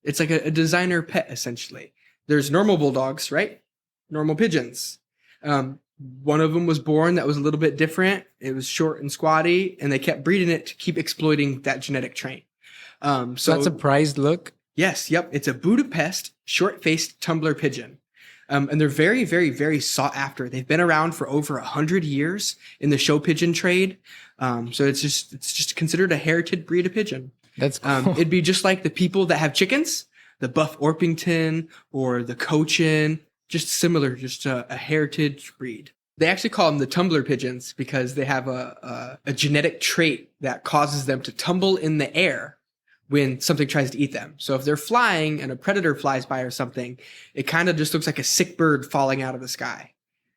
It's like a designer pet, essentially. There's normal bulldogs, right? Normal pigeons. One of them was born that was a little bit different. It was short and squatty, and they kept breeding it to keep exploiting that genetic trait. So that's a prized look? Yes, yep. It's a Budapest short-faced tumbler pigeon. And they're very, very, very sought after. They've been around for over 100 years in the show pigeon trade. So it's just considered a heritage breed of pigeon. That's cool. It'd be just like the people that have chickens, the Buff Orpington or the Cochin, just similar, just a heritage breed. They actually call them the tumbler pigeons because they have a genetic trait that causes them to tumble in the air when something tries to eat them. So if they're flying and a predator flies by or something, it kind of just looks like a sick bird falling out of the sky.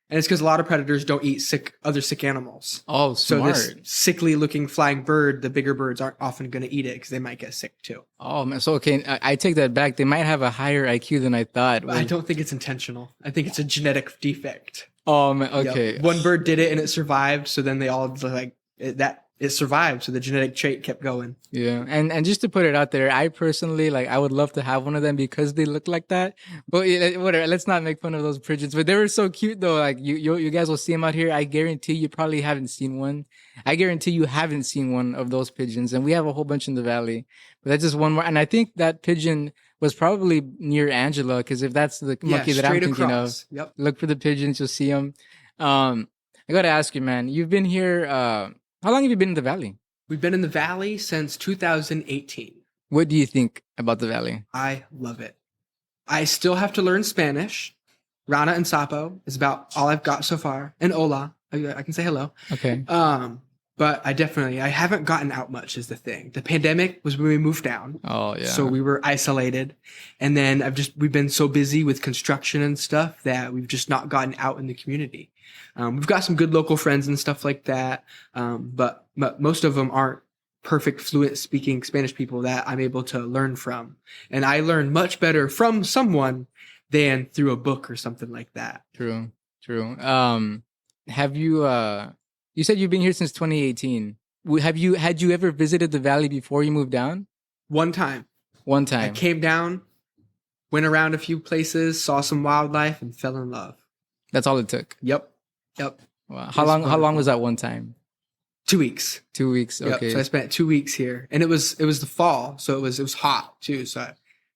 And it's because a lot of predators don't eat other sick animals. Oh, smart. So this sickly looking flying bird, the bigger birds aren't often going to eat it because they might get sick too. Oh, man. So, okay, I take that back. They might have a higher IQ than I thought. I don't think it's intentional. I think it's a genetic defect. Oh, man. Okay. Yep. One bird did it and it survived. So then they all like it survived. So the genetic trait kept going. Yeah. And just to put it out there, I personally, like, I would love to have one of them because they look like that. But whatever, let's not make fun of those pigeons. But they were so cute though. Like you guys will see them out here. I guarantee you probably haven't seen one. I guarantee you haven't seen one of those pigeons. And we have a whole bunch in the valley. But that's just one more. And I think that pigeon was probably near Angela, because if that's the monkey that I'm thinking of, look for the pigeons, you'll see them. I got to ask you, man, you've been here, how long have you been in the valley? We've been in the valley since 2018. What do you think about the valley? I love it. I still have to learn Spanish. Rana and Sapo is about all I've got so far. And hola. I can say hello. Okay. But I haven't gotten out much is the thing. The pandemic was when we moved down. Oh, yeah. So we were isolated. And then we've been so busy with construction and stuff that we've just not gotten out in the community. We've got some good local friends and stuff like that. But most of them aren't perfect, fluent speaking Spanish people that I'm able to learn from. And I learn much better from someone than through a book or something like that. True. Have you, you said you've been here since 2018. Had you ever visited the valley before you moved down? One time. I came down went around a few places, saw some wildlife, and fell in love. That's all it took. Yep. Wow. How long was that one time? 2 weeks. 2 weeks. Okay. Yep. So I spent 2 weeks here, and it was the fall, so it was hot too. So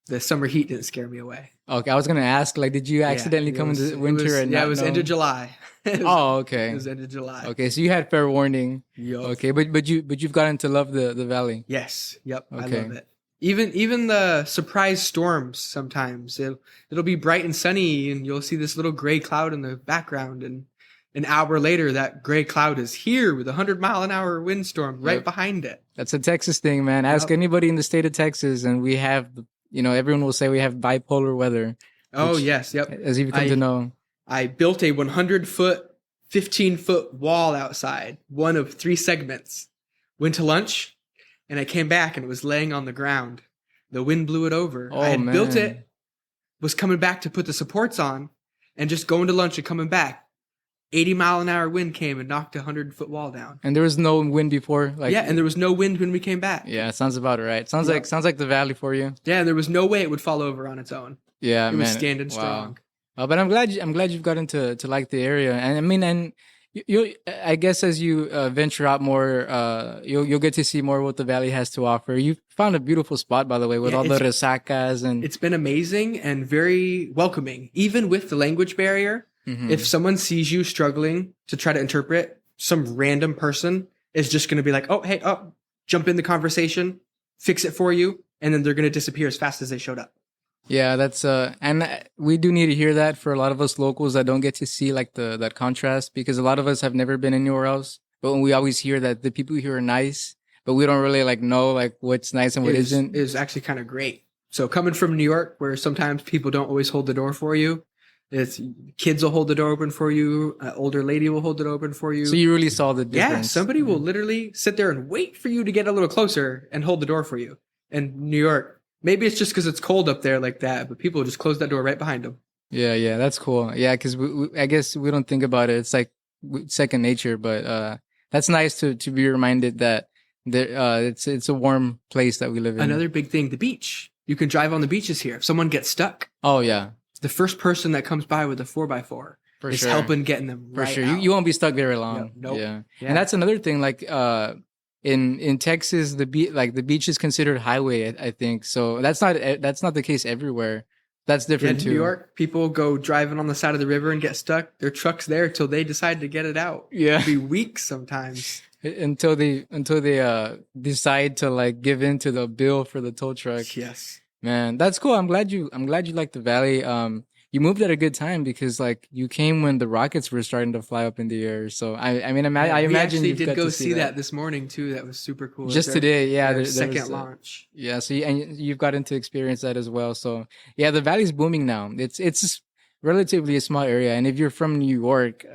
the summer heat didn't scare me away. Okay, I was gonna ask, like, did you accidentally come in the winter? It was end of July. Okay. It was end of July. Okay, so you had fair warning. Yep. Okay, but you've gotten to love the valley. Yes. Yep. Okay. I love it. Even the surprise storms sometimes it'll be bright and sunny, and you'll see this little gray cloud in the background, and an hour later that gray cloud is here with 100-mile-an-hour windstorm right behind it. That's a Texas thing, man. Ask anybody in the state of Texas, and we have, everyone will say we have bipolar weather. Oh yes, yep. As you've come to know. I built a 100-foot, 15-foot wall outside, one of 3 segments. Went to lunch, and I came back, and it was laying on the ground. The wind blew it over. Oh, I had man. built it, was coming back to put the supports on, and just going to lunch and coming back. 80-mile-an-hour wind came and knocked a 100-foot wall down. And there was no wind before? And there was no wind when we came back. Yeah, sounds about right. Sounds like the valley for you. Yeah, and there was no way it would fall over on its own. Yeah, it was standing strong. But I'm glad you've gotten to like the area, and I mean, and you I guess as you venture out more, you'll get to see more what the valley has to offer. You found a beautiful spot, by the way, with all the resacas, and it's been amazing and very welcoming, even with the language barrier. Mm-hmm. If someone sees you struggling to try to interpret, some random person is just going to be like, "Oh, hey, jump in the conversation, fix it for you," and then they're going to disappear as fast as they showed up. Yeah, that's and we do need to hear that for a lot of us locals that don't get to see like that contrast, because a lot of us have never been anywhere else. But when we always hear that the people here are nice, but we don't really like know like what's nice and what isn't. Is actually kind of great. So coming from New York, where sometimes people don't always hold the door for you, it's kids will hold the door open for you. An older lady will hold it open for you. So you really saw the difference. Yeah, somebody will literally sit there and wait for you to get a little closer and hold the door for you. In New York, maybe it's just because it's cold up there like that, but people just close that door right behind them. Yeah, that's cool. Yeah, because I guess we don't think about it. It's like second nature, but that's nice to be reminded that it's a warm place that we live in. Another big thing, the beach. You can drive on the beaches here. If someone gets stuck. Oh, yeah. The first person that comes by with a 4x4 is helping getting them right out. You won't be stuck very long. Yep. Nope. Yeah. And that's another thing. Like in Texas, the beach is considered highway, I think. So that's not the case everywhere. That's different too. In New York, people go driving on the side of the river and get stuck. Their truck's there till they decide to get it out. Yeah. It'll be weeks sometimes. Until they decide to like give in to the bill for the tow truck. Yes. Man, that's cool. I'm glad you like the valley. You moved at a good time because like you came when the rockets were starting to fly up in the air. So I imagine you did go see that this morning too. That was super cool. Just today, yeah. Their second launch. Yeah. So you've gotten to experience that as well. So yeah, the valley's booming now. It's relatively a small area, and if you're from New York,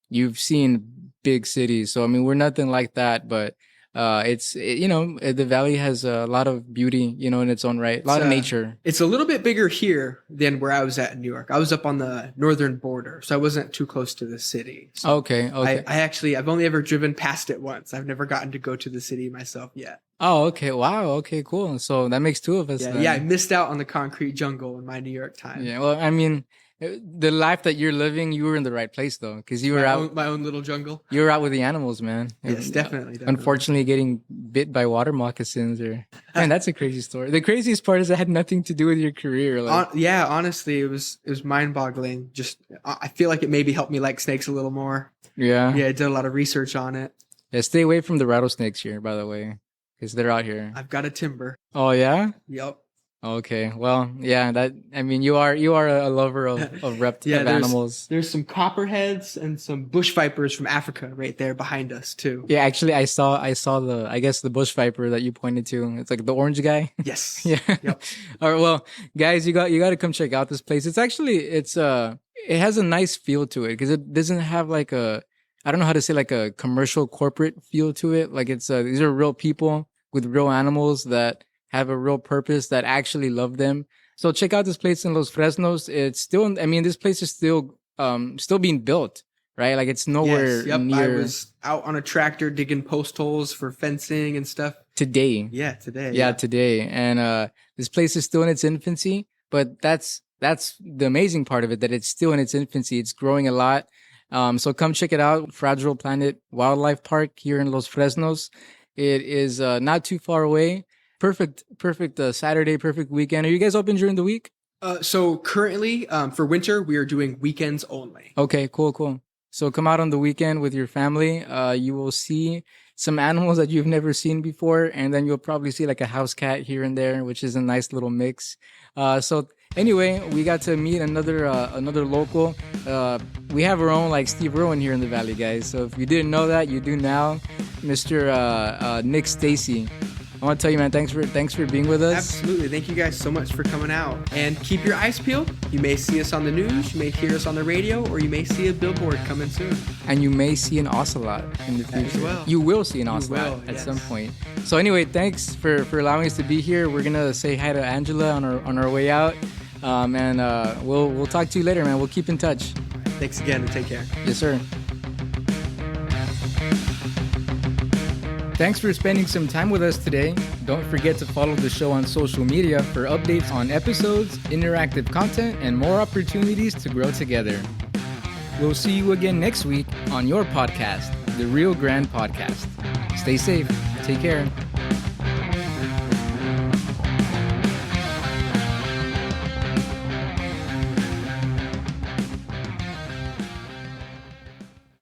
you've seen big cities. So I mean, we're nothing like that, but. The valley has a lot of beauty, in its own right. A lot of nature. It's a little bit bigger here than where I was at in New York. I was up on the northern border, so I wasn't too close to the city. So okay. I've only ever driven past it once. I've never gotten to go to the city myself yet. Oh, okay. Wow. Okay, cool. So that makes 2 of us. Yeah, I missed out on the concrete jungle in my New York time. Yeah, well, I mean, the life that you're living, you were in the right place though, because you were out my own little jungle. You were out with the animals, man. Yes, definitely. Unfortunately, getting bit by water moccasins, man, that's a crazy story. The craziest part is it had nothing to do with your career. Like, honestly, it was mind-boggling. Just I feel like it maybe helped me like snakes a little more. Yeah, I did a lot of research on it. Yeah, stay away from the rattlesnakes here, by the way, because they're out here. I've got a timber. Oh yeah. Yep. Okay, well, yeah, you are a lover of animals. There's some copperheads and some bush vipers from Africa right there behind us too. Yeah, actually, I saw the bush viper that you pointed to. It's like the orange guy. Yes. Yeah. Yep. All right, well, guys, you got to come check out this place. It has a nice feel to it because it doesn't have like I don't know how to say, like a commercial corporate feel to it. Like these are real people with real animals that have a real purpose, that actually love them. So check out this place in Los Fresnos. It's still, this place is still being built, right? Like it's nowhere near. I was out on a tractor digging post holes for fencing and stuff. Today. Yeah, today. Yeah, today. And this place is still in its infancy, but that's the amazing part of it, that it's still in its infancy. It's growing a lot. So come check it out. Fragile Planet Wildlife Park here in Los Fresnos. It is not too far away. Perfect Saturday, perfect weekend. Are you guys open during the week? So currently, for winter, we are doing weekends only. Okay, cool. So come out on the weekend with your family. You will see some animals that you've never seen before, and then you'll probably see like a house cat here and there, which is a nice little mix. So anyway, we got to meet another local. We have our own like Steve Rowan here in the Valley, guys. So if you didn't know that, you do now. Mr. Nick Stacey. I want to tell you, man, thanks for being with us. Absolutely. Thank you guys so much for coming out. And keep your eyes peeled. You may see us on the news, you may hear us on the radio, or you may see a billboard coming soon. And you may see an ocelot in the future. As well. You will see an ocelot at some point. So anyway, thanks for allowing us to be here. We're going to say hi to Angela on our way out. And we'll talk to you later, man. We'll keep in touch. Thanks again, and take care. Yes, sir. Thanks for spending some time with us today. Don't forget to follow the show on social media for updates on episodes, interactive content, and more opportunities to grow together. We'll see you again next week on your podcast, the Rio Grande Podcast. Stay safe. Take care.